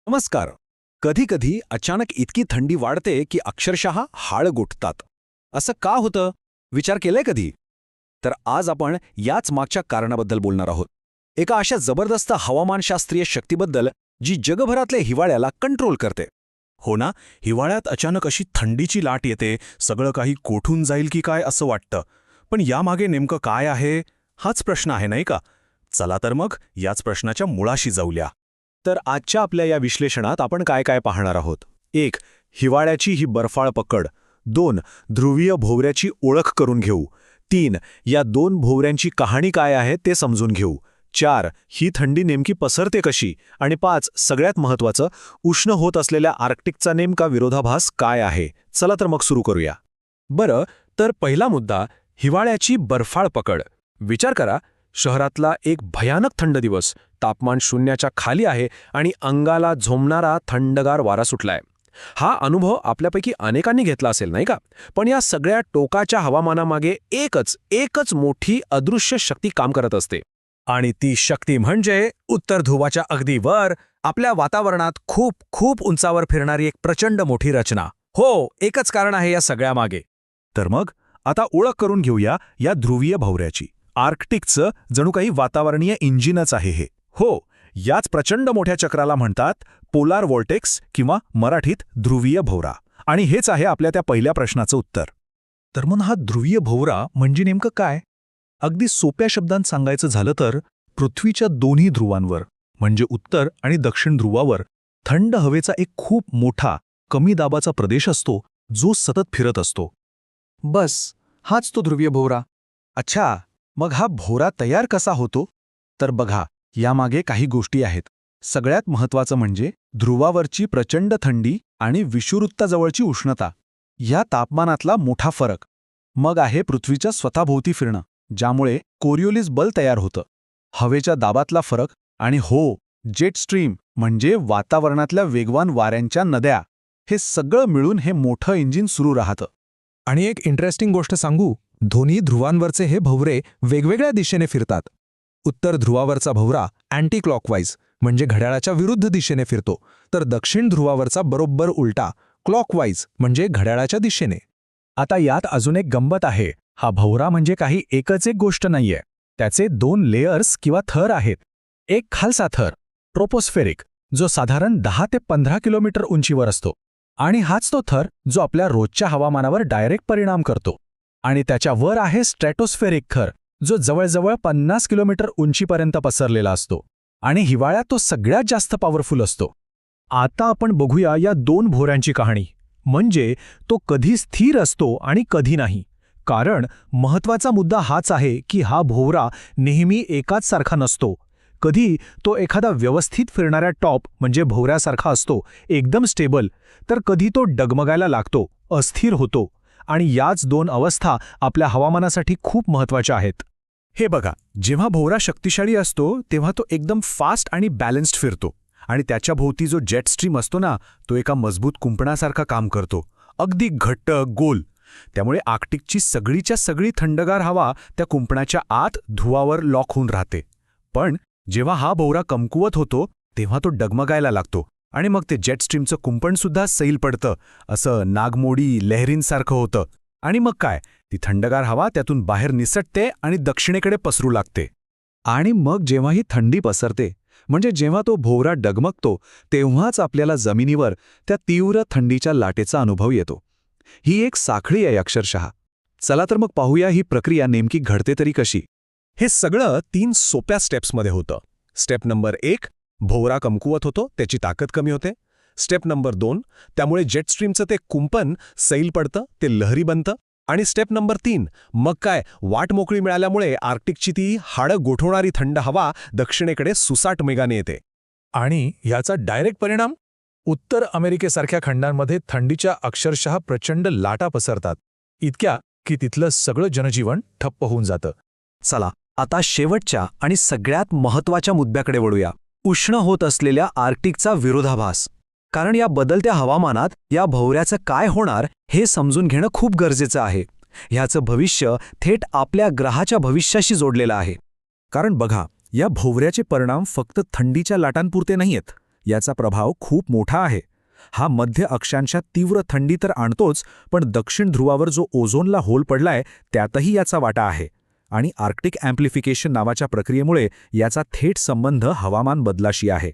नमस्कार. कधी-कधी अचानक इतकी थंडी वाढते की अक्षरशः हाड गोठतात. असं का होतं? विचार केलाय कधी? तर आज आपण याच मागच्या कारणाबद्दल बोलणार आहोत. एका अशा जबरदस्त हवामानशास्त्रीय शक्तीबद्दल जी जगभरातल्या हिवाळ्याला कंट्रोल करते. हो ना, हिवाळ्यात अचानक अशी थंडीची लाट येते, सगळं काही कोठून जाईल की काय असं वाटतं. पण यामागे नेमकं काय आहे? हाच प्रश्न आहे नाही का? चला तर मग याच प्रश्नाच्या मुळाशी जाऊया. तर आजच्या आपल्या या विश्लेषणात आपण काय काय पाहणार आहोत. 1. हिवाळ्याची ही बर्फाळ पकड. 2. ध्रुवीय भोवऱ्याची ओळख करून घेऊ. 3. या दोन भोवऱ्यांची कहाणी काय आहे ते समजून घेऊ. 4. ही थंडी नेमकी पसरते कशी. आणि 5. सगळ्यात महत्त्वाचं, उष्ण होत असलेल्या आर्क्टिकचा नेमका विरोधाभास काय आहे. चला तर मग सुरू करूया. बरं, तर पहिला मुद्दा, हिवाळ्याची बर्फाळ पकड. विचार करा, शहरातला एक भयानक थंड दिवस, तापमान शून्याच्या खाली आहे आणि अंगाला झोंबणारा थंडगार वारा सुटलाय. हा अनुभव आपल्यापैकी अनेकांनी घेतला असेल नाही का? पण या सगळ्या टोकाच्या हवामानामागे एकच मोठी अदृश्य शक्ती काम करत असते. आणि ती शक्ती म्हणजे उत्तर ध्रुवाच्या अगदी वर आपल्या वातावरणात खूप खूप उंचावर फिरणारी एक प्रचंड मोठी रचना. हो, एकच कारण आहे या सगळ्यामागे. तर मग आता ओळख करून घेऊया या ध्रुवीय भोवऱ्याची. आर्क्टिकचं जणू काही वातावरणीय इंजिनच आहे हे. हो, याच प्रचंड मोठ्या चक्राला म्हणतात पोलार व्हॉर्टेक्स किंवा मराठीत ध्रुवीय भोवरा. आणि हेच आहे आपल्या त्या पहिल्या प्रश्नाचं उत्तर. तर मग हा ध्रुवीय भोवरा म्हणजे नेमकं काय? अगदी सोप्या शब्दांत सांगायचं झालं तर पृथ्वीच्या दोन्ही ध्रुवांवर म्हणजे उत्तर आणि दक्षिण ध्रुवावर थंड हवेचा एक खूप मोठा कमी दाबाचा प्रदेश असतो जो सतत फिरत असतो. बस, हाच तो ध्रुवीय भोवरा. अच्छा, मग हा भोवरा तयार कसा होतो? तर बघा, यामागे काही गोष्टी आहेत. सगळ्यात महत्त्वाचं म्हणजे ध्रुवावरची प्रचंड थंडी आणि विषुववृत्ताजवळची उष्णता. या तापमानातला मोठा फरक. मग आहे पृथ्वीच्या स्वतःभोवती फिरणं, ज्यामुळे कोरिओलिस बल तयार होतं. हवेच्या दाबातला फरक आणि हो, जेट स्ट्रीम म्हणजे वातावरणातल्या वेगवान वाऱ्यांच्या नद्या. हे सगळं मिळून हे मोठं इंजिन सुरू राहतं. आणि एक इंटरेस्टिंग गोष्ट सांगू, दोन्ही ध्रुवांवरचे हे भोवरे वेगवेगळ्या दिशेने फिरतात. उत्तर ध्रुवावरचा भोवरा अँटी क्लॉकवाईज म्हणजे घड्याळाच्या विरुद्ध दिशेने फिरतो, तर दक्षिण ध्रुवावरचा बरोबर उलटा क्लॉकवाईज म्हणजे घड्याळाच्या दिशेने. आता यात अजून एक गंमत आहे. हा भोवरा म्हणजे काही एकच एक गोष्ट नाहीये. त्याचे 2 लेयर्स किंवा थर आहेत. एक खालचा थर ट्रोपोस्फेरिक, जो साधारण 10 ते 15 किलोमीटर उंचीवर असतो. आणि हाच तो थर जो आपल्या रोजच्या हवामानावर डायरेक्ट परिणाम करतो. आणि त्याच्यावर आहे स्ट्रॅटोस्फेरिक थर, जो जवळजवळ 50 किलोमीटर उंचीपर्यंत पसरलेला असतो. आणि हिवाळ्यात तो सगळ्यात जास्त पॉवरफुल असतो. आता आपण बघूया या 2 भोवऱ्यांची कहाणी. म्हणजे तो कधी स्थिर असतो आणि कधी नाही. कारण महत्त्वाचा मुद्दा हाच आहे की हा भोवरा नेहमी एकाच सारखा नसतो. कधी तो एखादा व्यवस्थित फिरणाऱ्या टॉप म्हणजे भोवऱ्यासारखा असतो, एकदम स्टेबल, तर कधी तो डगमगायला लागतो, अस्थिर होतो. आणि याच 2 अवस्था आपल्या हवामानासाठी खूप महत्त्वाच्या आहेत. हे बघा, जेव्हा भोवरा शक्तिशाली असतो तेव्हा तो एकदम फास्ट आणि बॅलन्स्ड फिरतो. आणि त्याच्या भोवती जो जेट स्ट्रीम असतो ना, तो एका मजबूत कुंपणासारखा काम करतो, अगदी घट्ट, गोल. त्यामुळे आर्क्टिकची सगळीच्या सगळी थंडगार हवा त्या कुंपणाच्या आत धुवावर लॉक होऊन राहते. पण जेव्हा हा भोवरा कमकुवत होतो तेव्हा तो डगमगायला लागतो आणि मग ते जेट स्ट्रीमचं कुंपणसुद्धा सैल पडतं, असं नागमोडी लहरींसारखं होतं. आणि मग काय, ती थंडगार हवा त्यातून बाहेर निसटते आणि दक्षिणेकडे पसरू लागते. आणि मग जेव्हा ही थंडी पसरते, म्हणजे जेव्हा तो भोवरा डगमगतो, तेव्हाच आपल्याला जमिनीवर त्या तीव्र थंडीच्या लाटेचा अनुभव येतो. ही एक साखळी आहे अक्षरशः. चला तर मग पाहूया ही प्रक्रिया नेमकी घडते तरी कशी. हे सगळं 3 सोप्या स्टेप्समध्ये होतं. स्टेप नंबर 1, भोवरा कमकुवत होतो, त्याची ताकद कमी होते. स्टेप नंबर 2, त्यामुळे जेट स्ट्रीमचं ते कुंपण सैल पडतं, ते लहरी बनतं. आणि स्टेप नंबर 3, मग काय, वाट मोकळी मिळाल्यामुळे आर्क्टिकची ती हाडं गोठवणारी थंड हवा दक्षिणेकडे सुसाट वेगाने येते. आणि याचा डायरेक्ट परिणाम, उत्तर अमेरिकेसारख्या खंडांमध्ये थंडीच्या अक्षरशः प्रचंड लाटा पसरतात, इतक्या की तिथलं सगळं जनजीवन ठप्प होऊन जातं. चला, आता शेवटच्या आणि सगळ्यात महत्त्वाच्या मुद्द्याकडे वळूया. उष्ण होत असलेल्या आर्क्टिकचा विरोधाभास. कारण या बदलत्या हवामानात या भोवऱ्याचं काय होणार हे समजून घेणं खूप गरजेचं आहे. ह्याचं भविष्य थेट आपल्या ग्रहाच्या भविष्याशी जोडलेलं आहे. कारण बघा, या भोवऱ्याचे परिणाम फक्त थंडीच्या लाटांपुरते नाहीयेत. याचा प्रभाव खूप मोठा आहे. हा मध्य अक्षांशात तीव्र थंडी तर आणतोच, पण दक्षिण ध्रुवावर जो ओझोनला होल पडलाय त्यातही याचा वाटा आहे. आणि आर्क्टिक ॲम्प्लिफिकेशन नावाच्या प्रक्रियेमुळे याचा थेट संबंध हवामान बदलाशी आहे.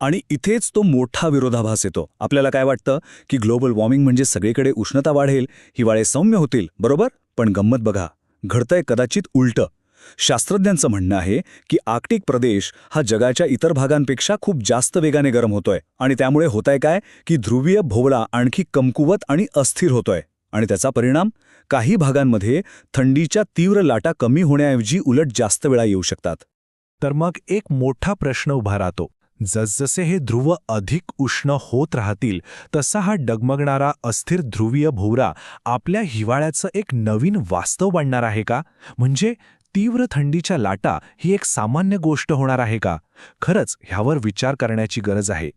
आणि इथेच तो मोठा विरोधाभास येतो. आपल्याला काय वाटतं की ग्लोबल वॉर्मिंग म्हणजे सगळीकडे उष्णता वाढेल, हिवाळे सौम्य होतील, बरोबर? पण गंमत बघा, घडतंय कदाचित उलटं. शास्त्रज्ञांचं म्हणणं आहे की आर्क्टिक प्रदेश हा जगाच्या इतर भागांपेक्षा खूप जास्त वेगाने गरम होतोय आणि त्यामुळे होतंय काय की ध्रुवीय भोवळा आणखी कमकुवत आणि अस्थिर होतोय. आणि त्याचा परिणाम काही भागांमध्ये थंडीच्या तीव्र लाटा कमी होण्याऐवजी उलट जास्त वेळा येऊ शकतात. तर मग एक मोठा प्रश्न उभा राहतो. जसजसे हे ध्रुव अधिक उष्ण होत राहतील तसा हा डगमगणारा अस्थिर ध्रुवीय भोवरा आपल्या हिवाळ्याचं एक नवीन वास्तव बनणार आहे का? म्हणजे तीव्र थंडीच्या लाटा ही एक सामान्य गोष्ट होणार आहे का? खरंच ह्यावर विचार करण्याची गरज आहे.